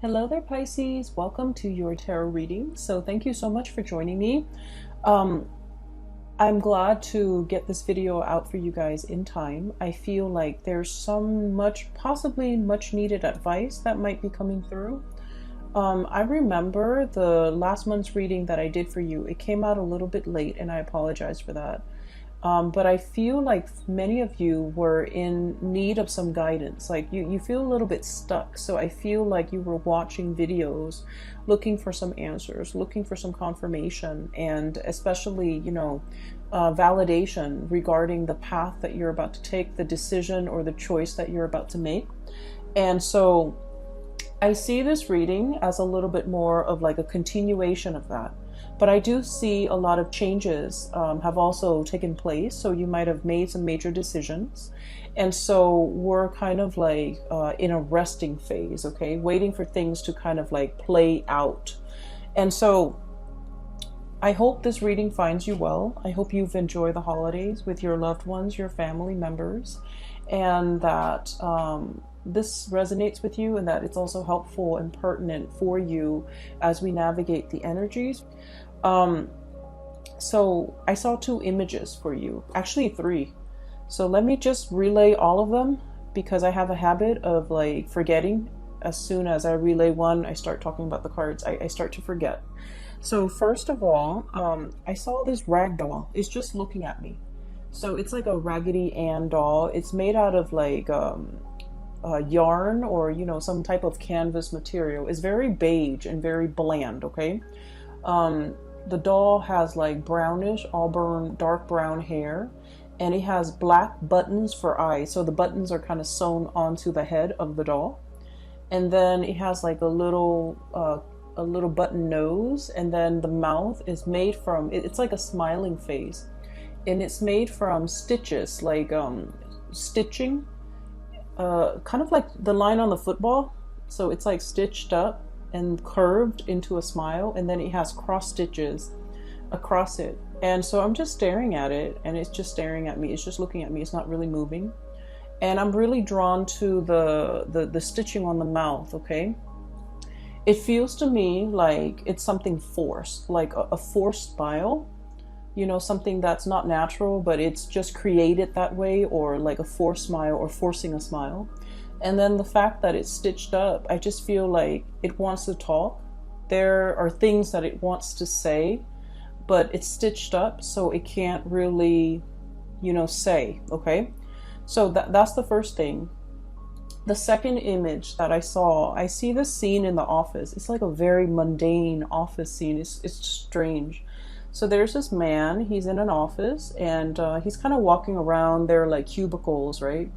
Hello there, Pisces. Welcome to your tarot reading. So thank you so much for joining me. Um, I'm glad to get this video out for you guys in time. I feel like there's possibly much needed advice that might be coming through. I remember the last month's reading that I did for you. It came out a little bit late and I apologize for that. But I feel like many of you were in need of some guidance. Like you feel a little bit stuck. So I feel like you were watching videos, looking for some answers, looking for some confirmation, and especially, validation regarding the path that you're about to take, the decision or the choice that you're about to make. And so I see this reading as a little bit more of like a continuation of that. But I do see a lot of changes have also taken place. So you might have made some major decisions. And so we're kind of like in a resting phase, okay? Waiting for things to kind of like play out. And so I hope this reading finds you well. I hope you've enjoyed the holidays with your loved ones, your family members, and that this resonates with you and that it's also helpful and pertinent for you as we navigate the energies. So I saw two images for you, actually three. So let me just relay all of them because I have a habit of like forgetting. As soon as I relay one, I start talking about the cards. I start to forget. So first of all, I saw this rag doll. It's just looking at me. So it's like a Raggedy Ann doll. It's made out of like yarn or some type of canvas material. It's very beige and very bland. Okay. The doll has like brownish auburn dark brown hair, and it has black buttons for eyes. So the buttons are kind of sewn onto the head of the doll, and then it has like a little button nose, and then the mouth is made from it's like a smiling face, and it's made from stitches, like stitching, kind of like the line on the football. So it's like stitched up and curved into a smile, and then it has cross stitches across it. And so I'm just staring at it, and it's just staring at me. It's just looking at me. It's not really moving. And I'm really drawn to the stitching on the mouth. Okay, it feels to me like it's something forced, like a forced smile, something that's not natural, but it's just created that way, or like a forced smile or forcing a smile. And then the fact that it's stitched up, I just feel like it wants to talk. There are things that it wants to say, but it's stitched up, so it can't really, say, okay? So that's the first thing. The second image that I see this scene in the office. It's like a very mundane office scene. It's strange. So there's this man, he's in an office, and he's kind of walking around. There are like cubicles, right?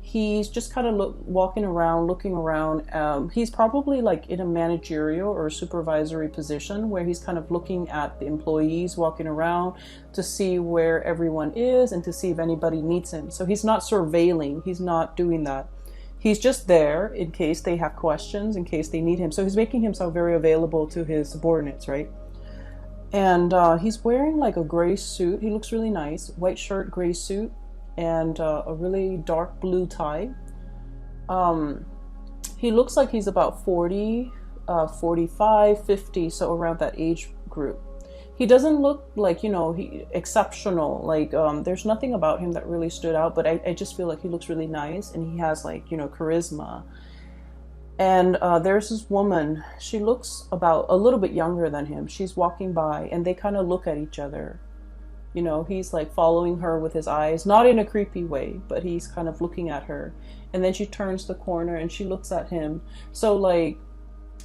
He's just kind of walking around, looking around. He's probably like in a managerial or supervisory position where he's kind of looking at the employees walking around to see where everyone is and to see if anybody needs him. So he's not surveilling. He's not doing that. He's just there in case they have questions, in case they need him. So he's making himself very available to his subordinates, right? And he's wearing like a gray suit. He looks really nice. White shirt, gray suit, and a really dark blue tie. He looks like he's about 40, 45, 50, so around that age group. He doesn't look like, exceptional. Like, there's nothing about him that really stood out, but I just feel like he looks really nice, and he has like, charisma. And there's this woman, she looks about a little bit younger than him. She's walking by, and they kind of look at each other. He's like following her with his eyes, not in a creepy way, but he's kind of looking at her. And then she turns the corner and she looks at him. So like,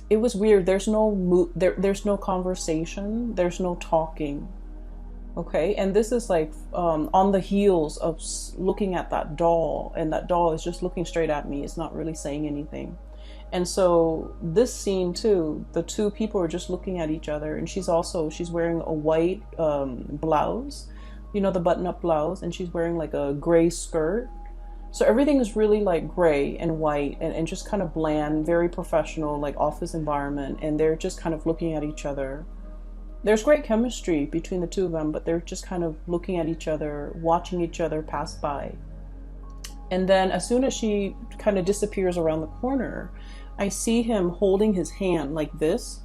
it was weird. There's no conversation. There's no talking. Okay. And this is like on the heels of looking at that doll, and that doll is just looking straight at me. It's not really saying anything. And so this scene too, the two people are just looking at each other, and she's wearing a white blouse, the button-up blouse, and she's wearing like a gray skirt. So everything is really like gray and white and just kind of bland, very professional, like office environment, and they're just kind of looking at each other. There's great chemistry between the two of them, but they're just kind of looking at each other, watching each other pass by. And then as soon as she kind of disappears around the corner, I see him holding his hand like this,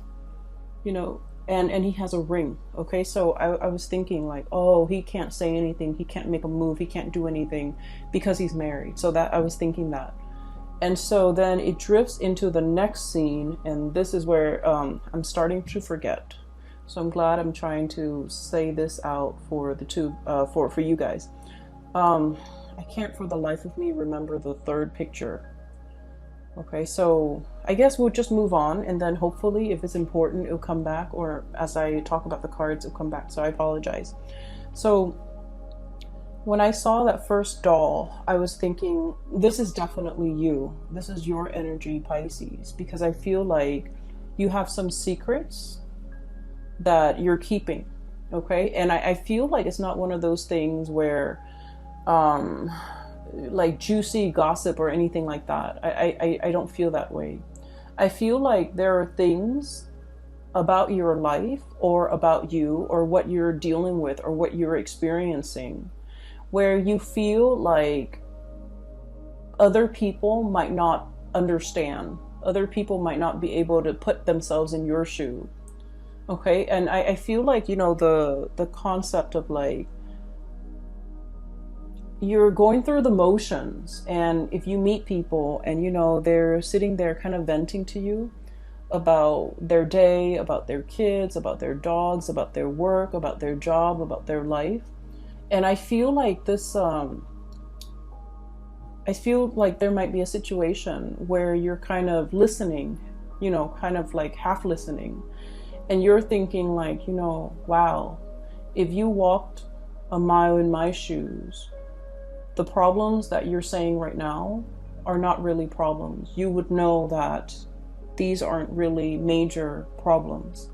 you know, and he has a ring. Okay, so I was thinking like, oh, he can't say anything, he can't make a move, he can't do anything because he's married. So that I was thinking that. And so then it drifts into the next scene, and this is where I'm starting to forget. So I'm glad I'm trying to say this out for the two, for you guys. I can't for the life of me remember the third picture. Okay, so I guess we'll just move on, and then hopefully if it's important, it'll come back, or as I talk about the cards, it'll come back. So I apologize. So when I saw that first doll, I was thinking, this is definitely you. This is your energy, Pisces, because I feel like you have some secrets that you're keeping. Okay, and I feel like it's not one of those things where like juicy gossip or anything like that. I don't feel that way. I feel like there are things about your life or about you or what you're dealing with or what you're experiencing where you feel like other people might not understand. Other people might not be able to put themselves in your shoe. Okay, and I feel like, you know, the concept of like, you're going through the motions, and if you meet people and, you know, they're sitting there kind of venting to you about their day, about their kids, about their dogs, about their work, about their job, about their life. And I feel like this, I feel like there might be a situation where you're kind of listening, you know, kind of like half listening. And you're thinking like, you know, wow, if you walked a mile in my shoes, the problems that you're saying right now are not really problems. You would know that these aren't really major problems.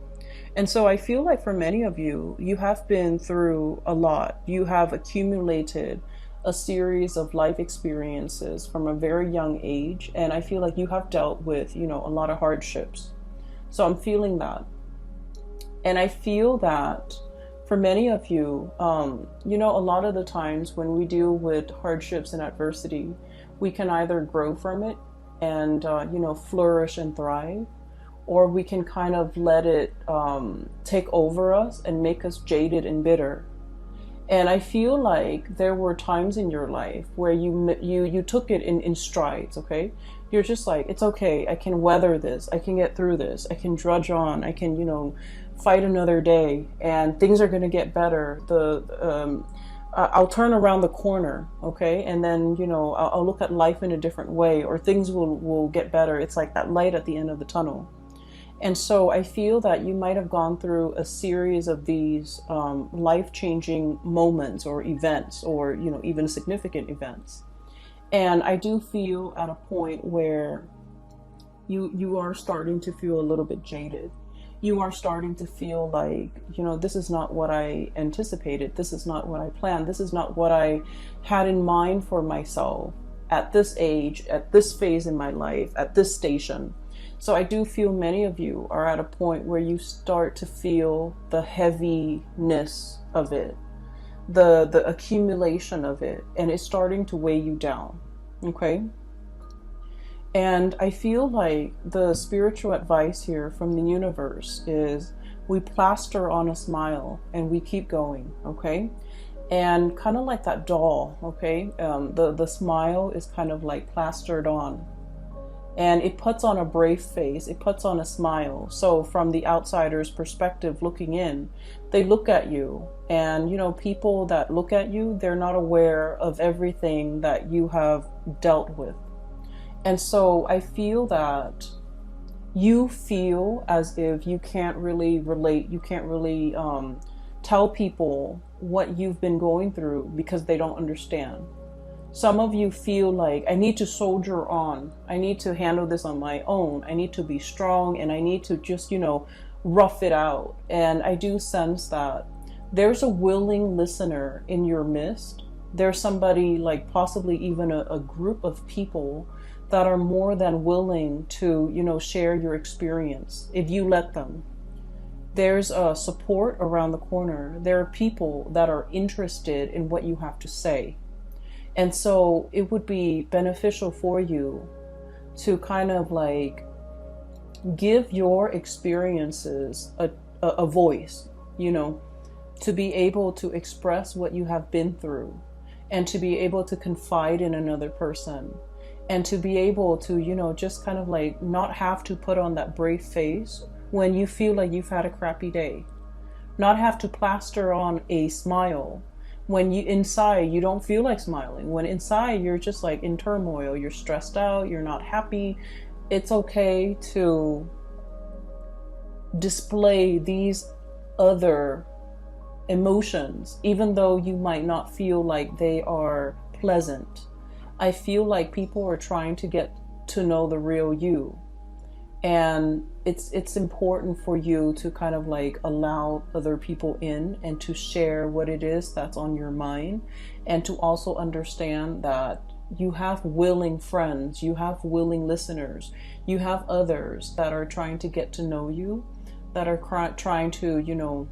And so I feel like for many of you, you have been through a lot. You have accumulated a series of life experiences from a very young age. And I feel like you have dealt with, you know, a lot of hardships. So I'm feeling that. And I feel that for many of you, you know, a lot of the times when we deal with hardships and adversity, we can either grow from it and, you know, flourish and thrive, or we can kind of let it take over us and make us jaded and bitter. And I feel like there were times in your life where you took it in strides, okay? You're just like, it's okay, I can weather this, I can get through this, I can drudge on, I can, you know, fight another day, and things are going to get better. I'll turn around the corner, okay? And then, you know, I'll look at life in a different way, or things will get better. It's like that light at the end of the tunnel. And so I feel that you might have gone through a series of these life-changing moments or events, or, you know, even significant events. And I do feel at a point where you are starting to feel a little bit jaded. You are starting to feel like, you know, this is not what I anticipated. This is not what I planned. This is not what I had in mind for myself at this age, at this phase in my life, at this station. So I do feel many of you are at a point where you start to feel the heaviness of it, the accumulation of it, and it's starting to weigh you down. Okay? And I feel like the spiritual advice here from the universe is we plaster on a smile and we keep going, okay? And kind of like that doll, okay? The smile is kind of like plastered on. And it puts on a brave face, it puts on a smile. So from the outsider's perspective looking in, they look at you. And, you know, people that look at you, they're not aware of everything that you have dealt with. And so I feel that you feel as if you can't really relate, you can't really tell people what you've been going through because they don't understand. Some of you feel like, I need to soldier on, I need to handle this on my own, I need to be strong, and I need to just, you know, rough it out. And I do sense that there's a willing listener in your midst. There's somebody, like possibly even a group of people that are more than willing to, you know, share your experience if you let them. There's a support around the corner. There are people that are interested in what you have to say. And so it would be beneficial for you to kind of like give your experiences a voice, you know, to be able to express what you have been through, and to be able to confide in another person, and to be able to, you know, just kind of like not have to put on that brave face when you feel like you've had a crappy day. Not have to plaster on a smile when you inside you don't feel like smiling. When inside you're just like in turmoil, you're stressed out, you're not happy. It's okay to display these other emotions, even though you might not feel like they are pleasant. I feel like people are trying to get to know the real you. And it's important for you to kind of like allow other people in and to share what it is that's on your mind, and to also understand that you have willing friends, you have willing listeners, you have others that are trying to get to know you, that are trying to, you know,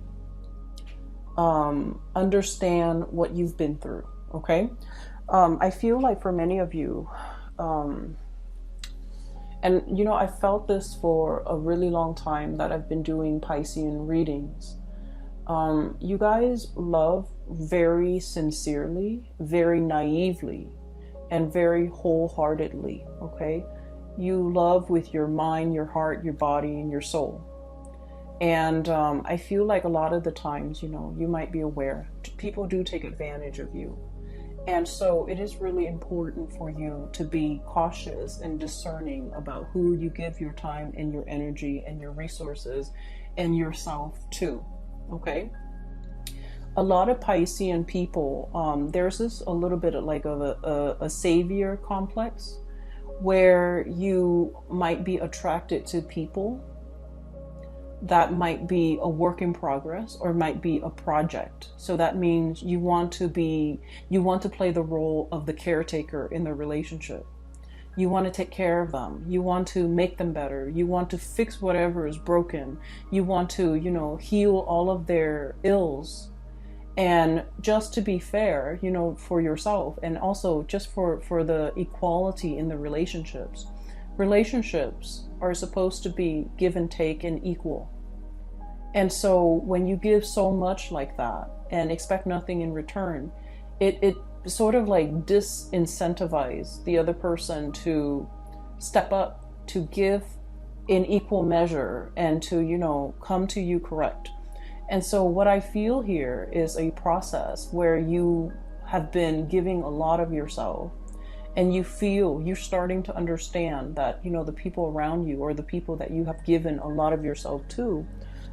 understand what you've been through. Okay. I feel like for many of you, and you know, I felt this for a really long time that I've been doing Piscean readings. You guys love very sincerely, very naively, and very wholeheartedly. Okay. You love with your mind, your heart, your body, and your soul. And I feel like a lot of the times, you know, you might be aware, people do take advantage of you. And so it is really important for you to be cautious and discerning about who you give your time and your energy and your resources and yourself to. Okay. A lot of Piscean people, there's this a little bit of like of a savior complex, where you might be attracted to people that might be a work in progress or might be a project. So that means you want to play the role of the caretaker in the relationship. You want to take care of them. You want to make them better. You want to fix whatever is broken. You want to, you know, heal all of their ills. And just to be fair, you know, for yourself, and also just for the equality in the relationships. Relationships are supposed to be give and take and equal. And so when you give so much like that and expect nothing in return, it sort of like disincentivizes the other person to step up, to give in equal measure, and to, you know, come to you correct. And so what I feel here is a process where you have been giving a lot of yourself, and you feel you're starting to understand that, you know, the people around you, or the people that you have given a lot of yourself to,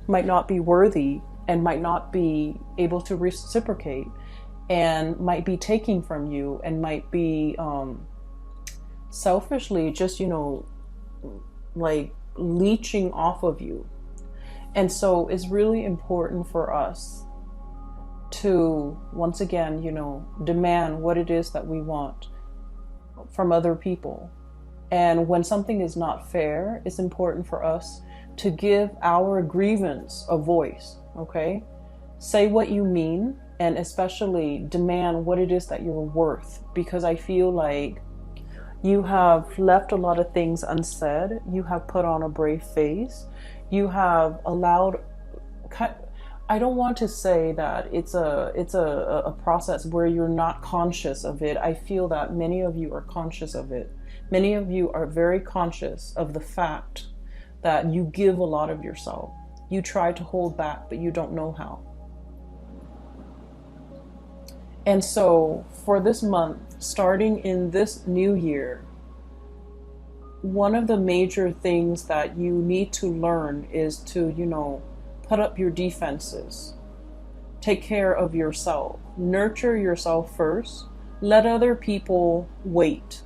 might not be worthy and might not be able to reciprocate, and might be taking from you, and might be selfishly just, you know, like leeching off of you. And so it's really important for us to, once again, you know, demand what it is that we want from other people. And when something is not fair, it's important for us to give our grievance a voice. Okay? Say what you mean, and especially demand what it is that you're worth, because I feel like you have left a lot of things unsaid. You have put on a brave face. You have allowed, I don't want to say that it's a process where you're not conscious of it. I feel that many of you are conscious of it. Many of you are very conscious of the fact that you give a lot of yourself. You try to hold back, but you don't know how. And so for this month, starting in this new year, one of the major things that you need to learn is to, you know, put up your defenses. Take care of yourself. Nurture yourself first. Let other people wait.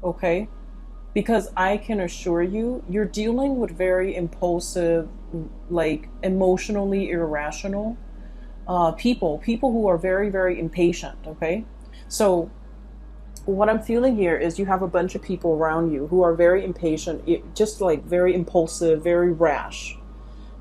Okay? Because I can assure you, you're dealing with very impulsive, like emotionally irrational people who are very, very impatient. Okay? So what I'm feeling here is you have a bunch of people around you who are very impatient, just like very impulsive, very rash.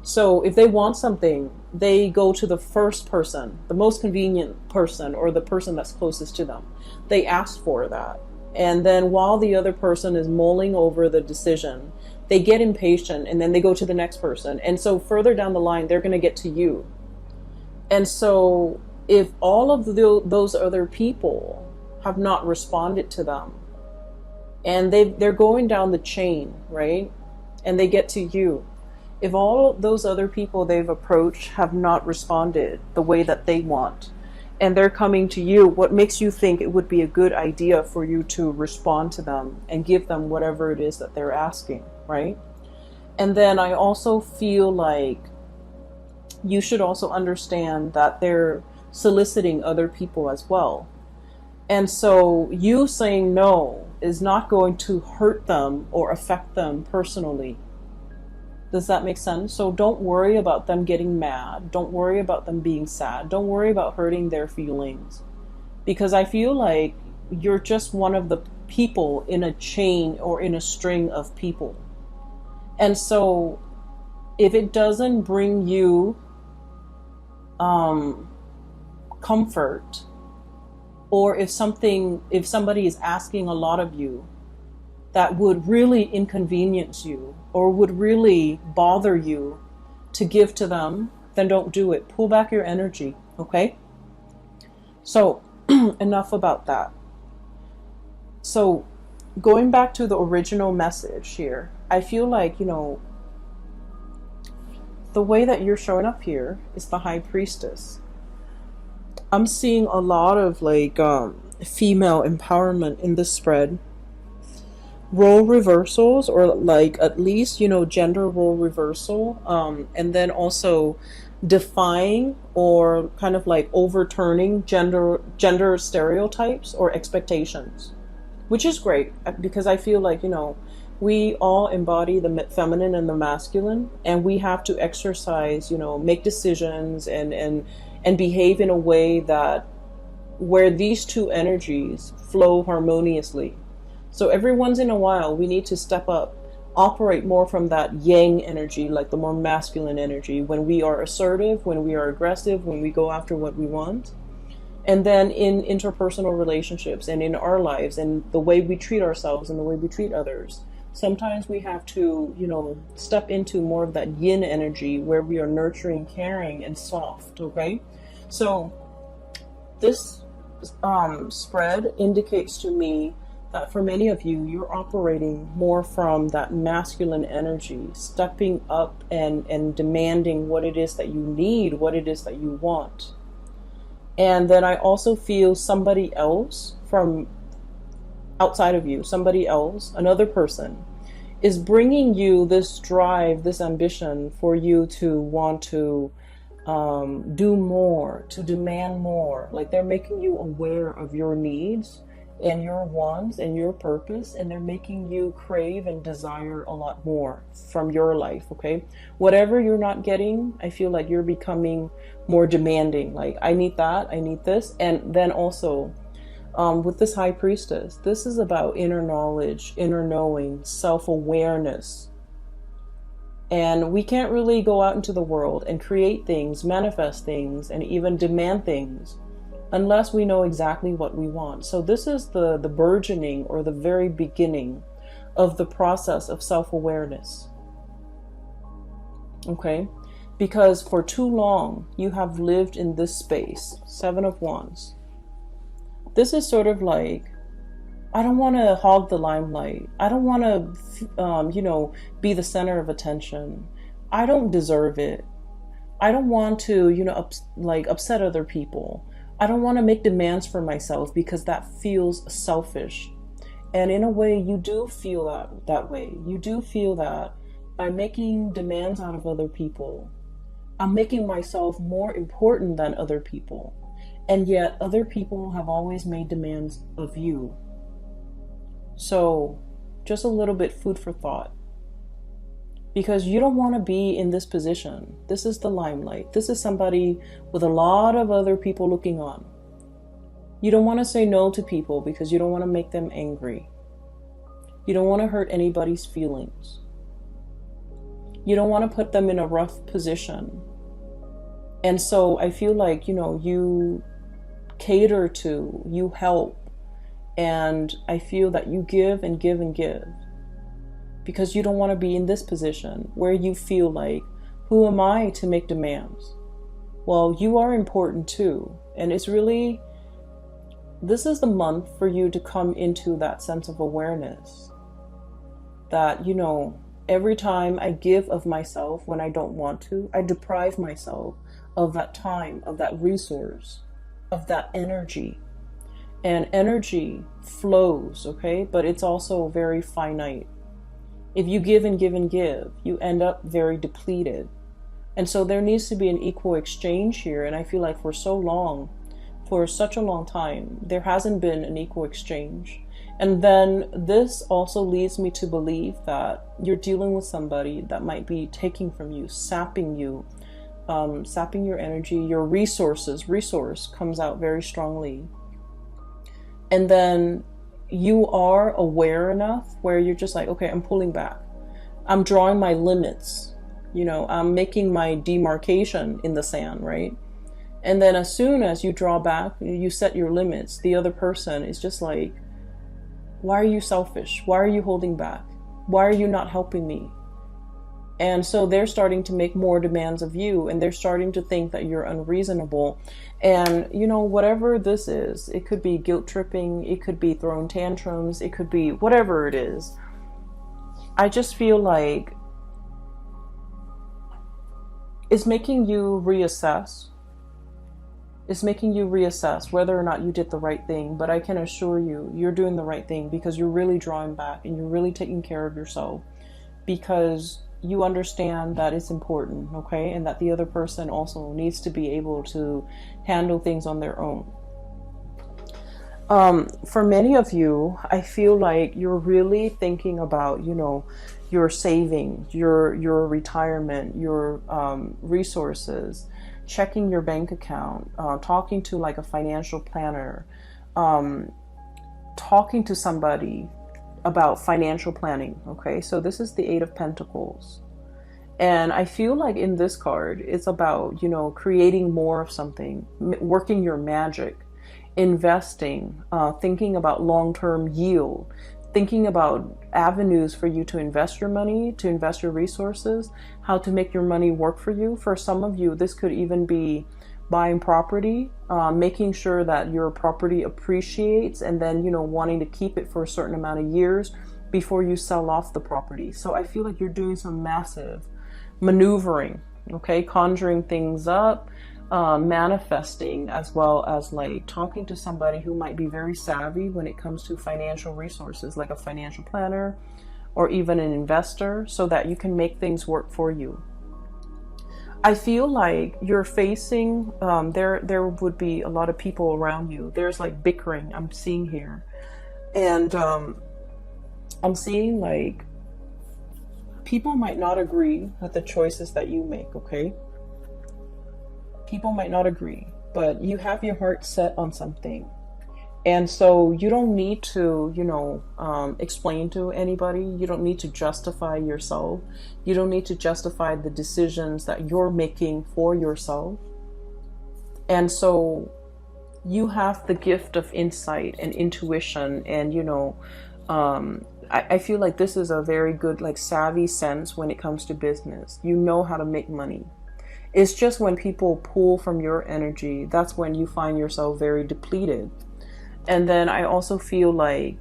So if they want something, they go to the first person, the most convenient person, or the person that's closest to them. They ask for that. And then while the other person is mulling over the decision, they get impatient and then they go to the next person. And so further down the line, they're going to get to you. And so if all of those other people have not responded to them, and they're going down the chain, right? And they get to you. If all those other people they've approached have not responded the way that they want, and they're coming to you, what makes you think it would be a good idea for you to respond to them and give them whatever it is that they're asking, right? And then I also feel like you should also understand that they're soliciting other people as well. And so you saying no is not going to hurt them or affect them personally. Does that make sense? So don't worry about them getting mad. Don't worry about them being sad. Don't worry about hurting their feelings. Because I feel like you're just one of the people in a chain or in a string of people. And so if it doesn't bring you comfort, or if somebody is asking a lot of you that would really inconvenience you or would really bother you to give to them, then don't do it. Pull back your energy, okay? So enough about that. So going back to the original message here, I feel like, the way that you're showing up here is the High Priestess. I'm seeing a lot of female empowerment in this spread. Role reversals, or at least, gender role reversal. And then also defying or kind of overturning gender stereotypes or expectations, which is great because I feel like, we all embody the feminine and the masculine, and we have to exercise, make decisions and behave in a way that where these two energies flow harmoniously. So every once in a while, we need to step up, operate more from that yang energy, like the more masculine energy, when we are assertive, when we are aggressive, when we go after what we want. And then in interpersonal relationships and in our lives and the way we treat ourselves and the way we treat others, sometimes we have to, step into more of that yin energy where we are nurturing, caring, and soft, okay? So this spread indicates to me that for many of you, you're operating more from that masculine energy, stepping up and demanding what it is that you need, what it is that you want. And then I also feel somebody else from outside of you, somebody else, another person, is bringing you this drive, this ambition for you to want to do more, to demand more. Like they're making you aware of your needs and your wants and your purpose, and they're making you crave and desire a lot more from your life, okay? Whatever you're not getting, I feel like you're becoming more demanding. Like, I need that, I need this. And then also, with this High Priestess, this is about inner knowledge, inner knowing, self-awareness. And we can't really go out into the world and create things, manifest things, and even demand things unless we know exactly what we want. So this is the burgeoning or the very beginning of the process of self-awareness. Okay? Because for too long, you have lived in this space, Seven of Wands. This is sort of like, I don't want to hog the limelight. I don't want to, be the center of attention. I don't deserve it. I don't want to, upset other people. I don't want to make demands for myself because that feels selfish. And in a way, you do feel that way. You do feel that by making demands out of other people, I'm making myself more important than other people. And yet other people have always made demands of you. So just a little bit food for thought. Because you don't want to be in this position. This is the limelight. This is somebody with a lot of other people looking on. You don't want to say no to people because you don't want to make them angry. You don't want to hurt anybody's feelings. You don't want to put them in a rough position. And so I feel like, you cater to, you help, And I feel that you give and give and give because you don't want to be in this position where you feel like, who am I to make demands? Well, you are important too. And it's really, this is the month for you to come into that sense of awareness that, you know, every time I give of myself when I don't want to, I deprive myself of that time, of that resource, of that energy. And energy flows, okay? But it's also very finite. If you give and give and give, you end up very depleted. And so there needs to be an equal exchange here. And I feel like for such a long time, there hasn't been an equal exchange. And then this also leads me to believe that you're dealing with somebody that might be taking from you, sapping you, sapping your energy, your resources. Resource comes out very strongly. And then you are aware enough where you're just like, okay, I'm pulling back. I'm drawing my limits. You know, I'm making my demarcation in the sand, right? And then as soon as you draw back, you set your limits, the other person is just like, why are you selfish? Why are you holding back? Why are you not helping me? And so they're starting to make more demands of you, and they're starting to think that you're unreasonable. And, you know, whatever this is, it could be guilt tripping, it could be throwing tantrums, it could be whatever it is. I just feel like it's making you reassess. It's making you reassess whether or not you did the right thing. But I can assure you, you're doing the right thing because you're really drawing back and you're really taking care of yourself because you understand that it's important, okay? And that the other person also needs to be able to handle things on their own. For many of you, I feel like you're really thinking about, you know, your savings, your retirement, your resources, checking your bank account, talking to like a financial planner, talking to somebody about financial planning. Okay, so this is the Eight of Pentacles. And I feel like in this card, it's about, you know, creating more of something, working your magic, investing, thinking about long-term yield, thinking about avenues for you to invest your money, to invest your resources, how to make your money work for you. For some of you, this could even be buying property, making sure that your property appreciates, and then, you know, wanting to keep it for a certain amount of years before you sell off the property. So I feel like you're doing some massive maneuvering, okay, conjuring things up, manifesting, as well as like talking to somebody who might be very savvy when it comes to financial resources, like a financial planner or even an investor, so that you can make things work for you. I feel like you're facing, there would be a lot of people around you. There's like bickering I'm seeing here. And I'm seeing like people might not agree with the choices that you make, okay? People might not agree, but you have your heart set on something. And so you don't need to, you know, explain to anybody. You don't need to justify yourself. You don't need to justify the decisions that you're making for yourself. And so you have the gift of insight and intuition. And, you know, I feel like this is a very good, like, savvy sense when it comes to business. You know how to make money. It's just when people pull from your energy, that's when you find yourself very depleted. And then I also feel like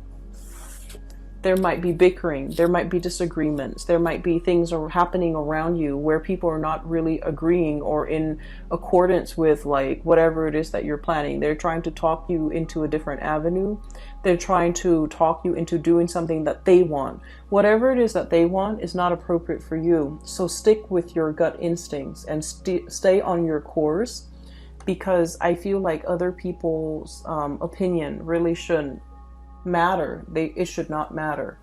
there might be bickering, there might be disagreements, there might be things are happening around you where people are not really agreeing or in accordance with like whatever it is that you're planning. They're trying to talk you into a different avenue. They're trying to talk you into doing something that they want. Whatever it is that they want is not appropriate for you. So stick with your gut instincts and stay on your course, because I feel like other people's opinion really shouldn't matter. It should not matter.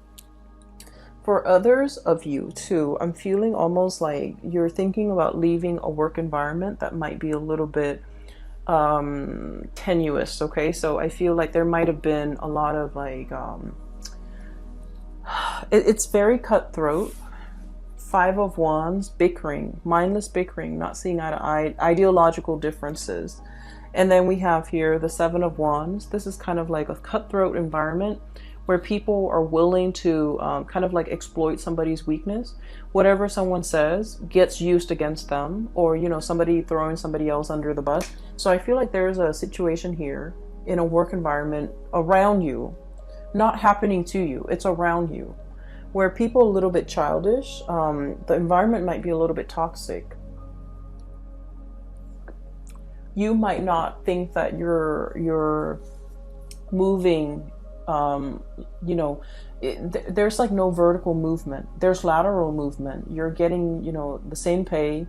For others of you too, I'm feeling almost like you're thinking about leaving a work environment that might be a little bit tenuous, okay? So I feel like there might have been a lot of like, it's very cutthroat. Five of Wands, bickering, mindless bickering, not seeing eye to eye, ideological differences. And then we have here the Seven of Wands. This is kind of like a cutthroat environment where people are willing to kind of like exploit somebody's weakness. Whatever someone says gets used against them, or, you know, somebody throwing somebody else under the bus. So I feel like there's a situation here in a work environment around you, not happening to you, it's around you, where people are a little bit childish. The environment might be a little bit toxic. You might not think that you're moving, you know, there's like no vertical movement. There's lateral movement. You're getting, you know, the same pay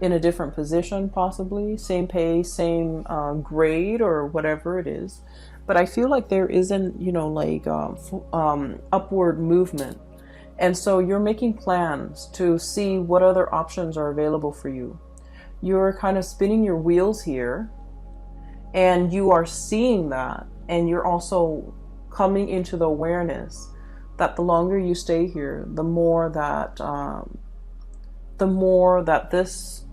in a different position, possibly. Same pay, same grade or whatever it is. But I feel like there isn't, you know, like upward movement. And so you're making plans to see what other options are available for you. You're kind of spinning your wheels here, and you are seeing that, and you're also coming into the awareness that the longer you stay here, the more that this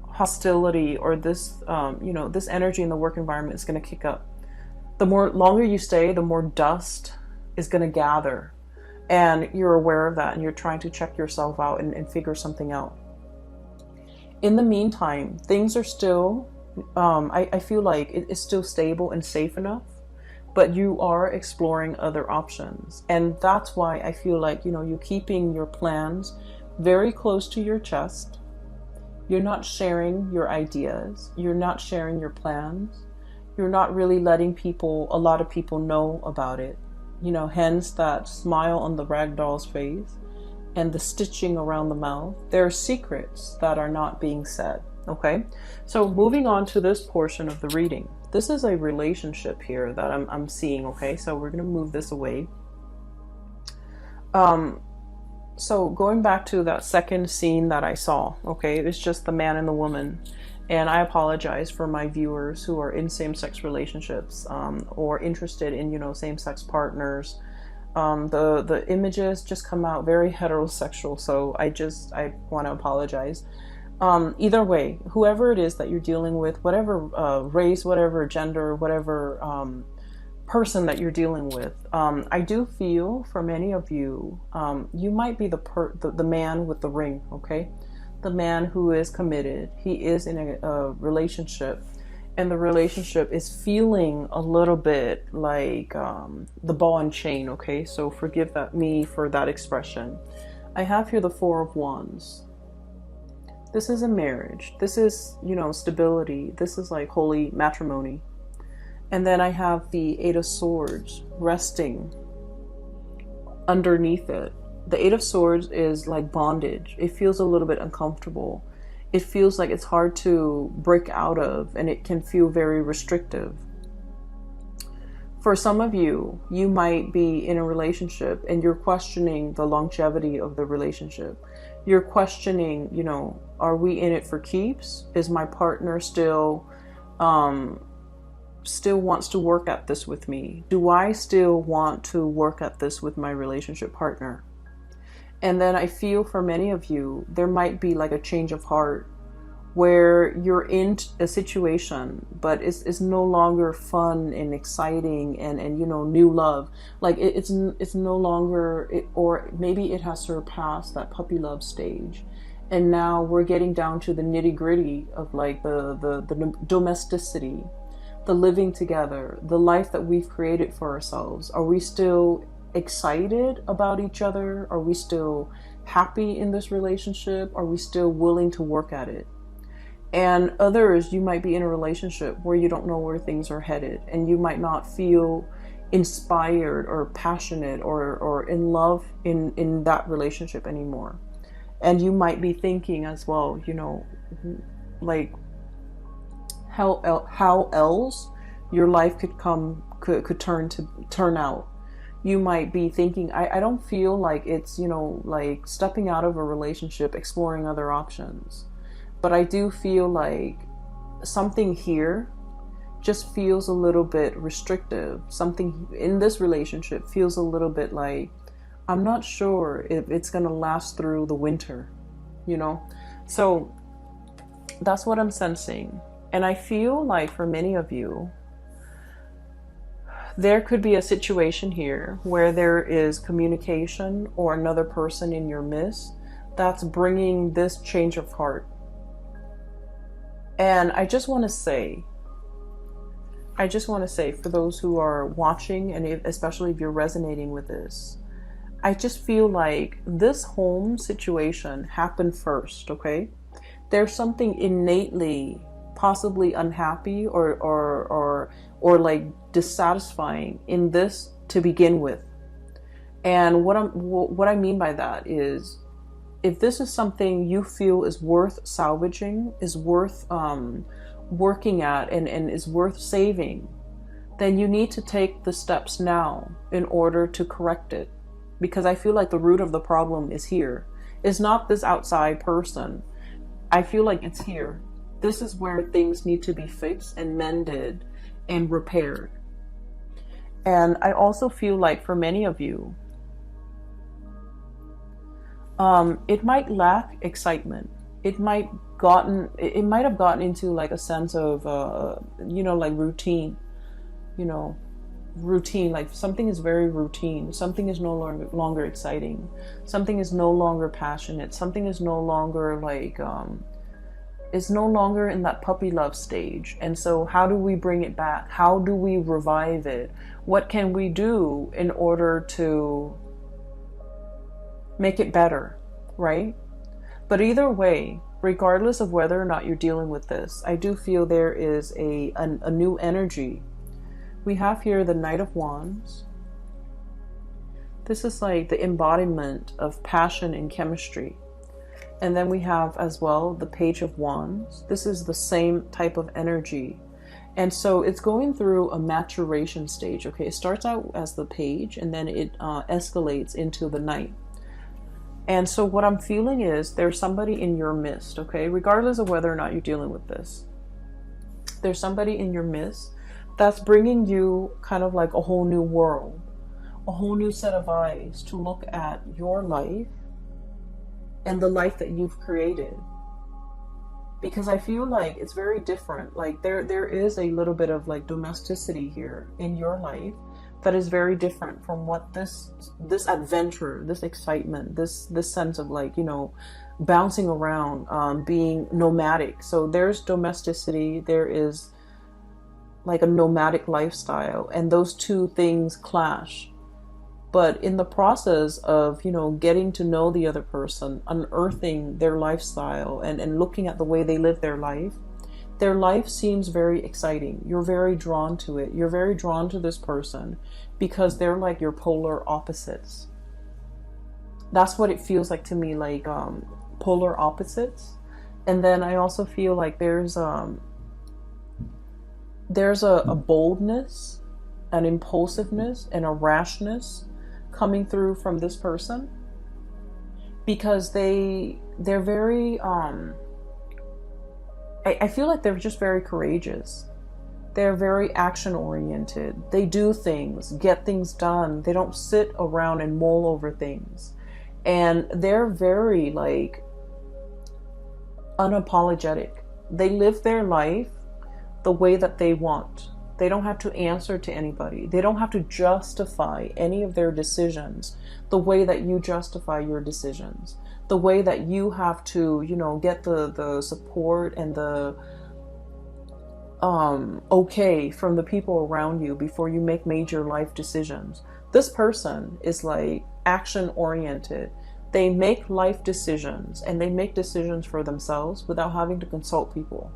hostility or this you know, this energy in the work environment is going to kick up. The more longer you stay, the more dust is going to gather, and you're aware of that, and you're trying to check yourself out and figure something out. In the meantime, things are still, I feel like it is still stable and safe enough, but you are exploring other options. And that's why I feel like, you know, you're keeping your plans very close to your chest. You're not sharing your ideas. You're not sharing your plans. You're not really letting a lot of people know about it. You know, hence that smile on the ragdoll's face and the stitching around the mouth. There are secrets that are not being said, okay? So moving on to this portion of the reading. This is a relationship here that I'm seeing, okay? So we're gonna move this away. So going back to that second scene that I saw, okay? It's just the man and the woman. And I apologize for my viewers who are in same-sex relationships or interested in, you know, same-sex partners. The images just come out very heterosexual, so I want to apologize. Either way, whoever it is that you're dealing with, whatever race, whatever gender, whatever person that you're dealing with, I do feel for many of you, you might be the man with the ring, okay? The man who is committed. He is in a relationship, and the relationship is feeling a little bit like the ball and chain, okay? So forgive me for that expression. I have here the Four of Wands. This is a marriage. This is, you know, stability. This is like holy matrimony. And then I have the Eight of Swords resting underneath it. The Eight of Swords is like bondage. It feels a little bit uncomfortable. It feels like it's hard to break out of, and it can feel very restrictive. For some of you, you might be in a relationship and you're questioning the longevity of the relationship. You're questioning, you know, are we in it for keeps? Is my partner still wants to work at this with me? Do I still want to work at this with my relationship partner? And then I feel for many of you, there might be like a change of heart where you're in a situation, but it's no longer fun and exciting and you know, new love. Like it's no longer, or maybe it has surpassed that puppy love stage. And now we're getting down to the nitty gritty of like the domesticity, the living together, the life that we've created for ourselves. Are we still excited about each other? Are we still happy in this relationship? Are we still willing to work at it? And others, you might be in a relationship where you don't know where things are headed, and you might not feel inspired or passionate or in love in that relationship anymore. And you might be thinking as well, you know, like how else your life could turn out. You might be thinking, I don't feel like it's, you know, like stepping out of a relationship, exploring other options. But I do feel like something here just feels a little bit restrictive. Something in this relationship feels a little bit like, I'm not sure if it's going to last through the winter, you know? So that's what I'm sensing. And I feel like for many of you, there could be a situation here where there is communication or another person in your midst that's bringing this change of heart. And I just want to say, for those who are watching, and especially if you're resonating with this, I just feel like this home situation happened first, okay? There's something innately possibly unhappy or like dissatisfying in this to begin with. And what I mean by that is, if this is something you feel is worth salvaging, is worth working at, and is worth saving, then you need to take the steps now in order to correct it. Because I feel like the root of the problem is here. It's not this outside person. I feel like it's here. This is where things need to be fixed and mended and repaired. And I also feel like for many of you, it might lack excitement. It might have gotten into like a sense of, like routine, routine, like something is very routine. Something is no longer exciting. Something is no longer passionate. Something is no longer like, it's no longer in that puppy love stage. And so how do we bring it back? How do we revive it? What can we do in order to make it better, right? But either way, regardless of whether or not you're dealing with this, I do feel there is a new energy. We have here the Knight of Wands. This is like the embodiment of passion and chemistry. And then we have as well the Page of Wands. This is the same type of energy. And so it's going through a maturation stage, okay? It starts out as the Page, and then it escalates into the Knight. And so what I'm feeling is there's somebody in your midst, okay? Regardless of whether or not you're dealing with this. There's somebody in your midst that's bringing you kind of like a whole new world, a whole new set of eyes to look at your life and the life that you've created. Because I feel like it's very different. Like there is a little bit of like domesticity here in your life that is very different from what this adventure, this excitement, this sense of like, bouncing around, being nomadic. So there's domesticity, there is like a nomadic lifestyle, and those two things clash. But in the process of, getting to know the other person, unearthing their lifestyle and looking at the way they live their life seems very exciting. You're very drawn to it. You're very drawn to this person because they're like your polar opposites. That's what it feels like to me, like polar opposites. And then I also feel like there's a boldness, an impulsiveness, and a rashness coming through from this person, because they're very I feel like they're just very courageous. They're very action oriented. They do things, get things done. They don't sit around and mull over things. And they're very like unapologetic. They live their life the way that they want. They don't have to answer to anybody. They don't have to justify any of their decisions the way that you justify your decisions. The way that you have to, get the support and the okay from the people around you before you make major life decisions. This person is like action oriented. They make life decisions, and they make decisions for themselves without having to consult people.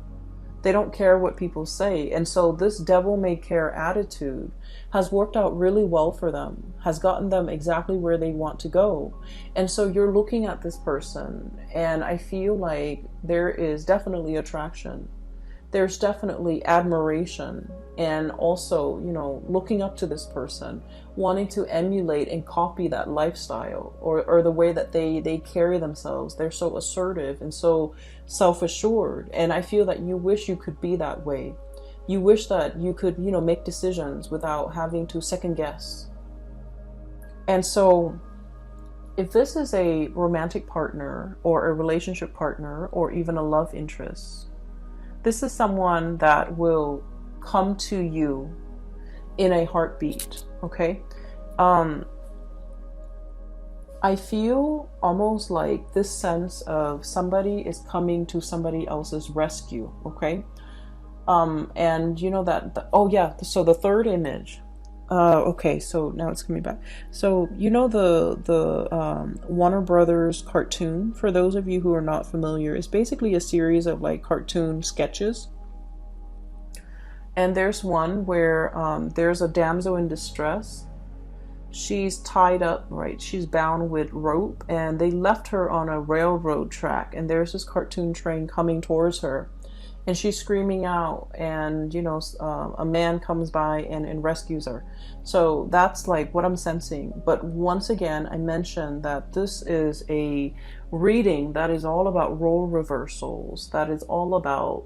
They don't care what people say. And so this devil may care attitude has worked out really well for them, has gotten them exactly where they want to go. And so you're looking at this person, and I feel like there is definitely attraction. There's definitely admiration, and also, looking up to this person, wanting to emulate and copy that lifestyle or the way that they carry themselves. They're so assertive and so self-assured. And I feel that you wish you could be that way. You wish that you could, make decisions without having to second guess. And so if this is a romantic partner or a relationship partner or even a love interest, This is someone that will come to you in a heartbeat, okay? I feel almost like this sense of somebody is coming to somebody else's rescue, okay? And you know that, oh yeah, so the third image, okay, so now it's coming back. So you know the Warner Brothers cartoon, for those of you who are not familiar, is basically a series of like cartoon sketches. And there's one where there's a damsel in distress. She's tied up, right? She's bound with rope, and they left her on a railroad track, and there's this cartoon train coming towards her, and she's screaming out, and you know, a man comes by and rescues her. So that's like what I'm sensing. But once again, I mentioned that this is a reading that is all about role reversals, that is all about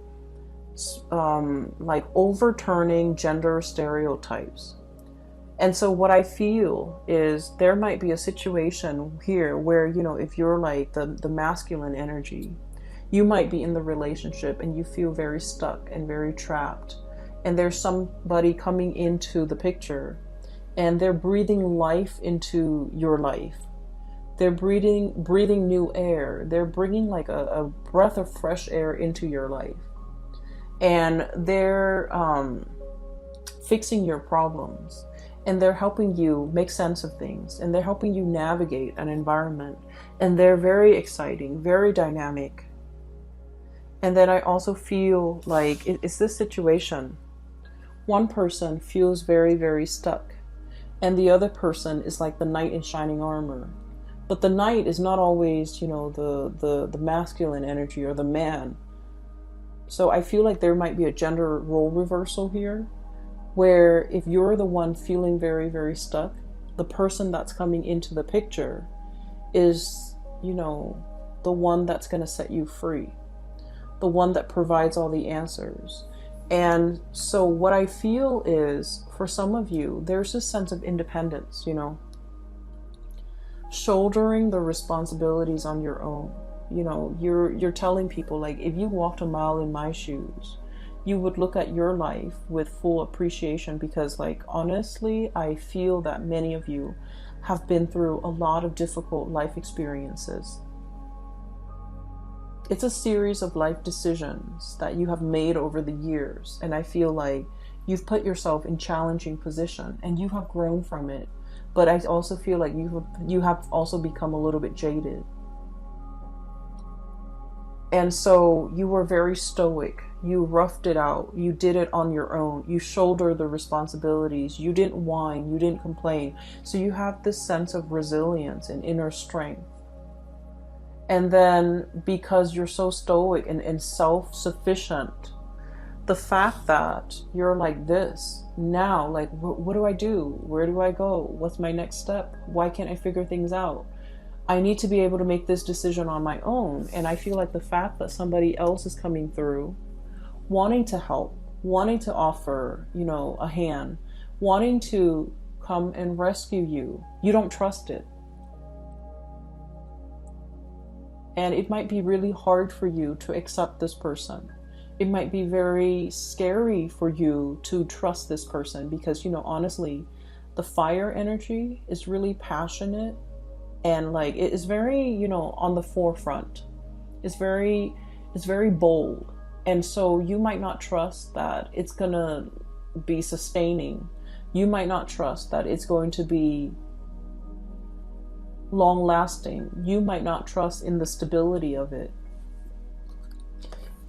like overturning gender stereotypes. And so what I feel is there might be a situation here where, you know, if you're like the masculine energy, you might be in the relationship and you feel very stuck and very trapped. And there's somebody coming into the picture and they're breathing life into your life. They're breathing new air. They're bringing like a breath of fresh air into your life. And they're fixing your problems. And they're helping you make sense of things, and they're helping you navigate an environment, and they're very exciting, very dynamic. And then I also feel like it's this situation. One person feels very, very stuck, and the other person is like the knight in shining armor. But the knight is not always, you know, the masculine energy or the man. So I feel like there might be a gender role reversal here, where if you're the one feeling very, very stuck, the person that's coming into the picture is, you know, the one that's going to set you free, the one that provides all the answers. And so what I feel is, for some of you, there's this sense of independence, you know, shouldering the responsibilities on your own. You know, you're telling people, like, if you walked a mile in my shoes, you would look at your life with full appreciation, because, like, honestly, I feel that many of you have been through a lot of difficult life experiences. It's a series of life decisions that you have made over the years, and I feel like you've put yourself in challenging position and you have grown from it. But I also feel like you have also become a little bit jaded. And so you were very stoic. You roughed it out. You did it on your own. You shouldered the responsibilities. You didn't whine. You didn't complain. So you have this sense of resilience and inner strength. And then because you're so stoic and self-sufficient, the fact that you're like this now, like, what do I do? Where do I go? What's my next step? Why can't I figure things out? I need to be able to make this decision on my own. And I feel like the fact that somebody else is coming through, wanting to help, wanting to offer, you know, a hand, wanting to come and rescue you, you don't trust it. And it might be really hard for you to accept this person. It might be very scary for you to trust this person because, you know, honestly, the fire energy is really passionate. And like, it is very, you know, on the forefront. It's very bold. And so you might not trust that it's going to be sustaining. You might not trust that it's going to be long lasting. You might not trust in the stability of it.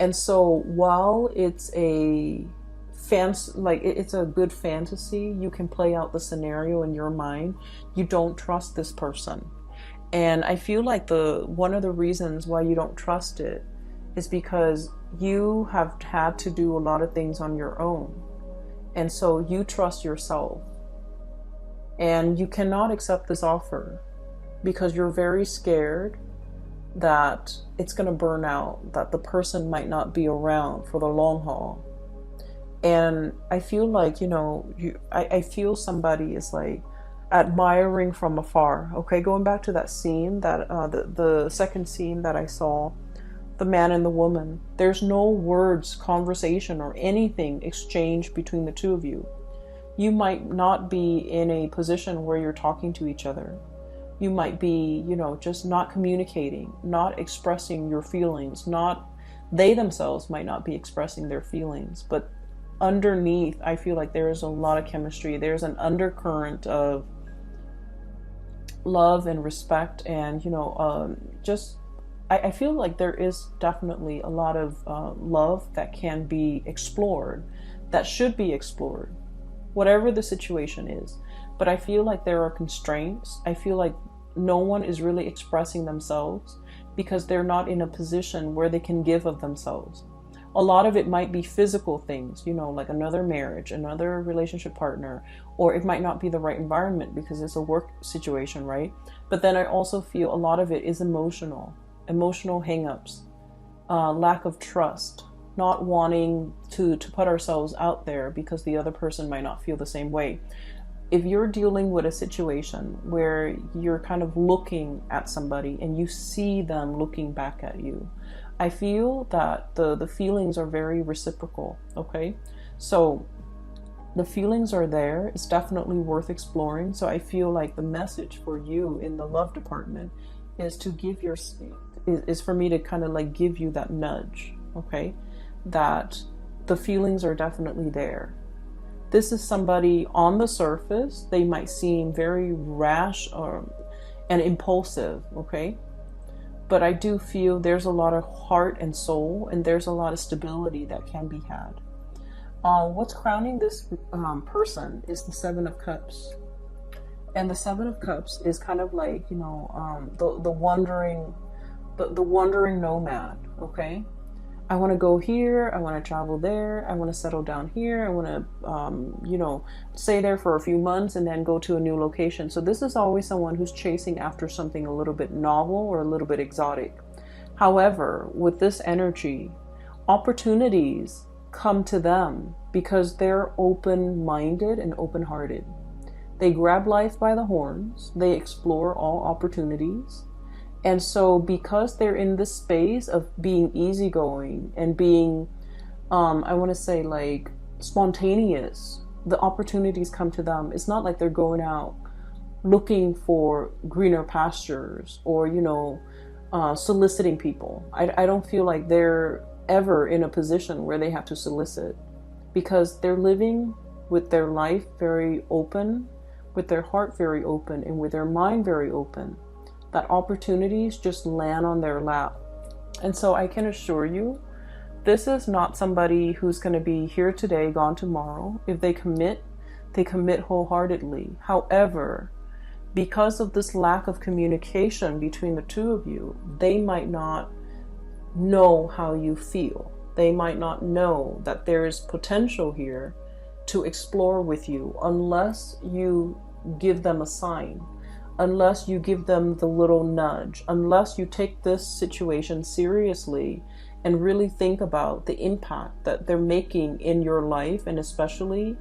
And so while it's a it's a good fantasy, you can play out the scenario in your mind, you don't trust this person. And I feel like one of the reasons why you don't trust it is because you have had to do a lot of things on your own. And so you trust yourself. And you cannot accept this offer because you're very scared that it's going to burn out, that the person might not be around for the long haul. And I feel like, you know, I feel somebody is like admiring from afar. Okay, going back to that scene, that the second scene that I saw, the man and the woman. There's no words, conversation, or anything exchanged between the two of you. You might not be in a position where you're talking to each other. You might be, just not communicating, not expressing your feelings, they themselves might not be expressing their feelings, but underneath, I feel like there is a lot of chemistry. There's an undercurrent of love and respect, and I feel like there is definitely a lot of love that can be explored, that should be explored, whatever the situation is. But I feel like there are constraints. I feel like no one is really expressing themselves because they're not in a position where they can give of themselves. A lot of it might be physical things, like another marriage, another relationship partner, or it might not be the right environment because it's a work situation, right? But then I also feel a lot of it is emotional hangups, lack of trust, not wanting to put ourselves out there because the other person might not feel the same way. If you're dealing with a situation where you're kind of looking at somebody and you see them looking back at you, I feel that the feelings are very reciprocal, okay? So the feelings are there. It's definitely worth exploring. So I feel like the message for you in the love department is to is for me to kind of like give you that nudge, okay? That the feelings are definitely there. This is somebody on the surface, they might seem very rash and impulsive, okay? But I do feel there's a lot of heart and soul, and there's a lot of stability that can be had. What's crowning this person is the Seven of Cups. And the Seven of Cups is kind of like, the wandering nomad, okay? I want to go here, I want to travel there, I want to settle down here, I want to, stay there for a few months and then go to a new location. So this is always someone who's chasing after something a little bit novel or a little bit exotic. However, with this energy, opportunities come to them because they're open-minded and open-hearted. They grab life by the horns, they explore all opportunities. And so because they're in this space of being easygoing and being, I want to say like spontaneous, the opportunities come to them. It's not like they're going out looking for greener pastures or, soliciting people. I don't feel like they're ever in a position where they have to solicit because they're living with their life very open, with their heart very open, and with their mind very open. That opportunities just land on their lap. And so I can assure you, this is not somebody who's going to be here today, gone tomorrow. If they commit wholeheartedly. However, because of this lack of communication between the two of you, they might not know how you feel. They might not know that there is potential here to explore with you unless you give them a sign. Unless you give them the little nudge, unless you take this situation seriously and really think about the impact that they're making in your life and especially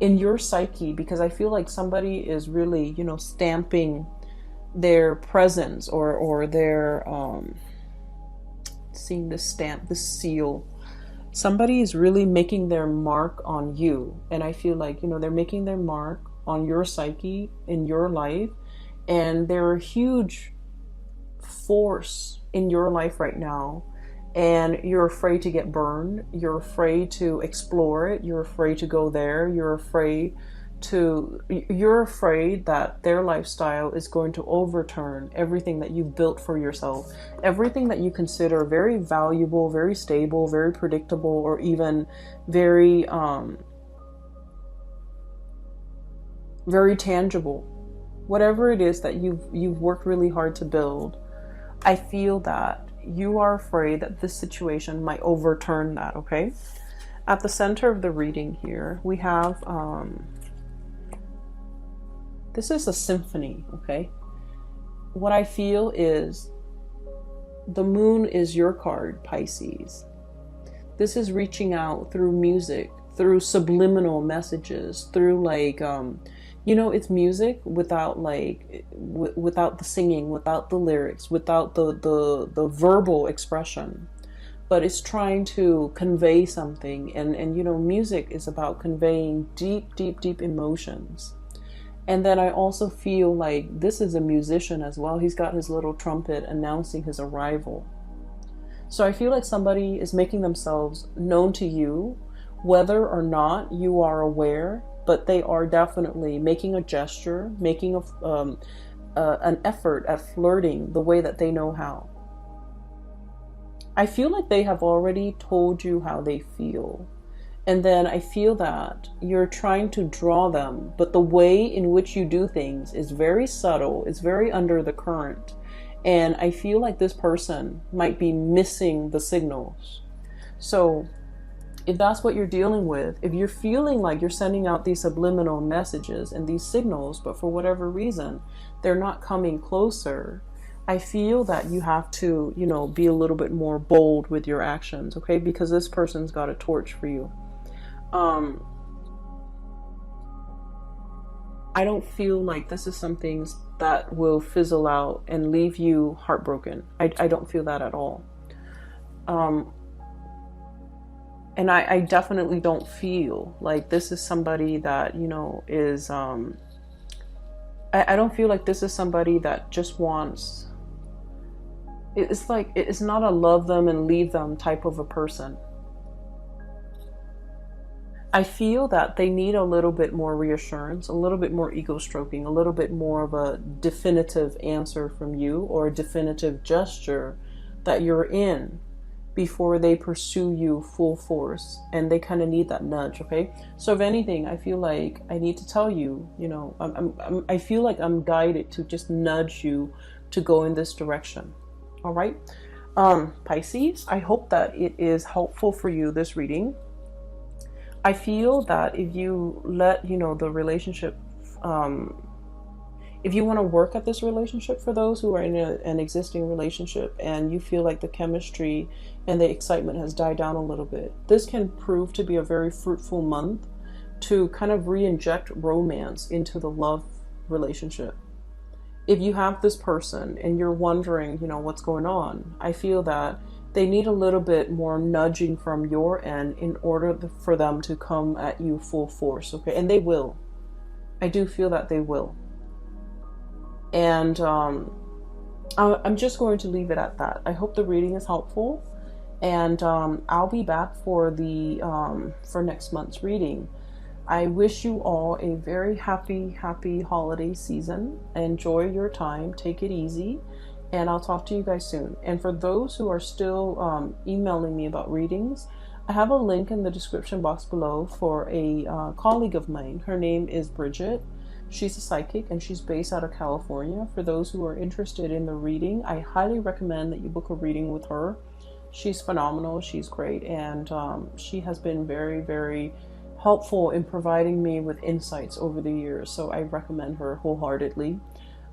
in your psyche, because I feel like somebody is really, stamping their presence or their, seeing this stamp, this seal. Somebody is really making their mark on you. And I feel like, they're making their mark on your psyche, in your life, and they're a huge force in your life right now, and you're afraid to get burned, you're afraid to explore it, you're afraid to go there, you're afraid that their lifestyle is going to overturn everything that you've built for yourself, everything that you consider very valuable, very stable, very predictable, or even very very tangible. Whatever it is that you've worked really hard to build, I feel that you are afraid that this situation might overturn that, okay? At the center of the reading here, we have, this is a symphony, okay? What I feel is the moon is your card, Pisces. This is reaching out through music, through subliminal messages, through like, You know, it's music without like without the singing, without the lyrics, without the verbal expression, but it's trying to convey something. And you know, music is about conveying deep, deep, deep emotions. And then I also feel like this is a musician as well. He's got his little trumpet announcing his arrival. So I feel like somebody is making themselves known to you, whether or not you are aware, but they are definitely making a gesture, making an effort at flirting the way that they know how. I feel like they have already told you how they feel. And then I feel that you're trying to draw them, but the way in which you do things is very subtle, it's very under the current. And I feel like this person might be missing the signals. So if that's what you're dealing with, if you're feeling like you're sending out these subliminal messages and these signals, but for whatever reason, they're not coming closer, I feel that you have to, you know, be a little bit more bold with your actions, okay? Because this person's got a torch for you. I don't feel like this is something that will fizzle out and leave you heartbroken. I don't feel that at all. And I definitely don't feel like this is somebody that, you know, is, I don't feel like this is somebody that just wants, it's like, it's not a love them and leave them type of a person. I feel that they need a little bit more reassurance, a little bit more ego stroking, a little bit more of a definitive answer from you, or a definitive gesture that you're in before they pursue you full force. And they kind of need that nudge, okay? So if anything, I feel like I need to tell you, you know, I feel like I'm guided to just nudge you to go in this direction. All right? Pisces, I hope that it is helpful for you, this reading. I feel that if you let, you know, the relationship, if you want to work at this relationship, for those who are in an existing relationship and you feel like the chemistry and the excitement has died down a little bit, this can prove to be a very fruitful month to kind of re-inject romance into the love relationship. If you have this person and you're wondering, you know, what's going on, I feel that they need a little bit more nudging from your end in order for them to come at you full force, okay? And they will. I do feel that they will. And I'm just going to leave it at that. I hope the reading is helpful. And I'll be back for for next month's reading. I wish you all a very happy holiday season. Enjoy your time. Take it easy. And I'll talk to you guys soon. And for those who are still emailing me about readings, I have a link in the description box below for a colleague of mine. Her name is Bridget. She's a psychic and she's based out of California. For those who are interested in the reading, I highly recommend that you book a reading with her. She's phenomenal. She's great. And she has been very, very helpful in providing me with insights over the years. So I recommend her wholeheartedly.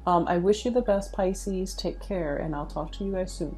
I wish you the best, Pisces. Take care, and I'll talk to you guys soon.